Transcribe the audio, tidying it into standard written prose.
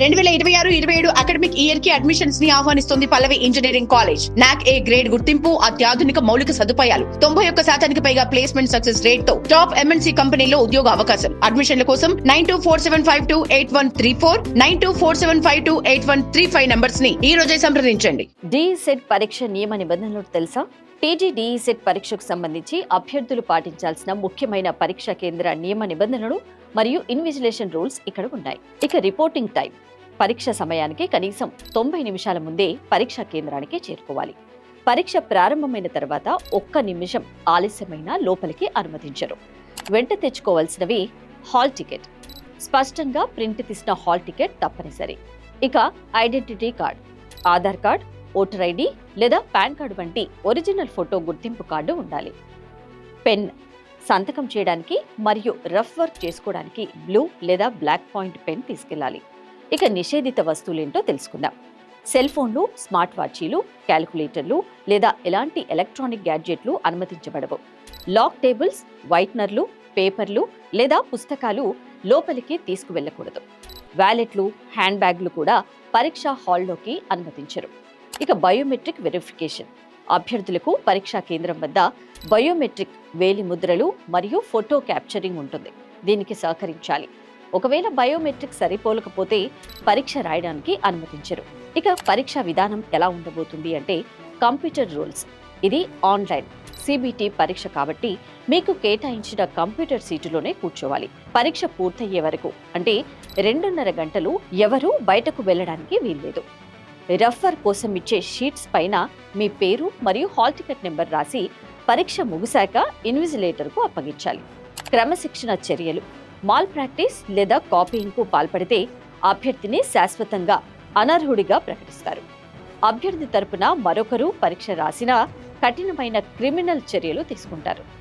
2026-27 academic year కి admissions ని ఆహ్వానిస్తుంది పల్లవి engineering college. నాక్ ఏ గ్రేడ్ గుర్తింపు, అత్యాధునిక మౌలిక సదుపాయాలు, 91% పైగా ప్లేస్మెంట్ సక్సెస్ రేట్ తో టాప్ ఎంఎన్సీ కంపెనీలో ఉద్యోగ అవకాశం. అడ్మిషన్ల కోసం 9247528134, 9247528135 నంబర్స్ ని ఈ రోజే సంప్రదించండి. డిఈసెట్ పరీక్ష నియమ నిబంధనలు తెలుసా? టీజీ డిఈసెట్ పరీక్షకు సంబంధించి అభ్యర్థులు పాటించాల్సిన ముఖ్యమైన పరీక్షా కేంద్ర నియమ నిబంధనలు మరియు ఇన్విజిలేషన్ రూల్స్ ఇక్కడ ఉన్నాయి. ఇక రిపోర్టింగ్ టైం, పరీక్ష సమయానికి కనీసం 90 నిమిషాల ముందే పరీక్షా కేంద్రానికి చేరుకోవాలి. పరీక్ష ప్రారంభమైన తర్వాత 1 నిమిషం ఆలస్యమైన లోపలికి అనుమతించరు. వెంట తెచ్చుకోవాల్సినవి హాల్ టికెట్, స్పష్టంగా ప్రింట్ తీసిన హాల్ టికెట్ తప్పనిసరి. ఇక identity card, Aadhaar card, voter ID లేదా పాన్ కార్డు వంటి ఒరిజినల్ ఫోటో గుర్తింపు కార్డు ఉండాలి. పెన్, సంతకం చేయడానికి మరియు రఫ్ వర్క్ చేసుకోవడానికి బ్లూ లేదా బ్లాక్ పాయింట్ పెన్ తీసుకెళ్లాలి. ఇక నిషేధిత వస్తువులేంటో తెలుసుకుందాం. సెల్ ఫోన్లు, స్మార్ట్ వాచీలు, క్యాలిక్యులేటర్లు లేదా ఎలాంటి ఎలక్ట్రానిక్ గ్యాడ్జెట్లు అనుమతించబడవు. లాక్ టేబుల్స్, వైట్నర్లు, పేపర్లు లేదా పుస్తకాలు లోపలికి తీసుకువెళ్లకూడదు. వ్యాలెట్లు, హ్యాండ్ బ్యాగ్లు కూడా పరీక్షా హాల్లోకి అనుమతించరు. ఇక బయోమెట్రిక్ వెరిఫికేషన్, అభ్యర్థులకు పరీక్షా కేంద్రం వద్ద బయోమెట్రిక్ వేలి ముద్రలు మరియు ఫోటో క్యాప్చరింగ్ ఉంటుంది. దీనికి సహకరించాలి. ఒకవేళ బయోమెట్రిక్ సరిపోలకపోతే పరీక్ష రాయడానికి అనుమతించరు. ఇక పరీక్షా విధానం ఎలా ఉండబోతుంది అంటే కంప్యూటర్ రూల్స్. ఇది ఆన్లైన్ సిబిటి పరీక్ష కాబట్టి మీకు కేటాయించిన కంప్యూటర్ సీటులోనే కూర్చోవాలి. పరీక్ష పూర్తయ్యే వరకు అంటే 2.5 గంటలు ఎవరూ బయటకు వెళ్లడానికి వీల్లేదు. రఫర్ కోసం ఇచ్చే షీట్స్ పైన మీ పేరు మరియు హాల్ టికెట్ నెంబర్ రాసి పరీక్ష ముగిశాక ఇన్విజిలేటర్కు అప్పగించాలి. క్రమశిక్షణ చర్యలు, మాల్ ప్రాక్టీస్ లేదా కాపీయింగ్కు పాల్పడితే అభ్యర్థిని శాశ్వతంగా అనర్హుడిగా ప్రకటిస్తారు. అభ్యర్థి తరపున మరొకరు పరీక్ష రాసినా కఠినమైన క్రిమినల్ చర్యలు తీసుకుంటారు.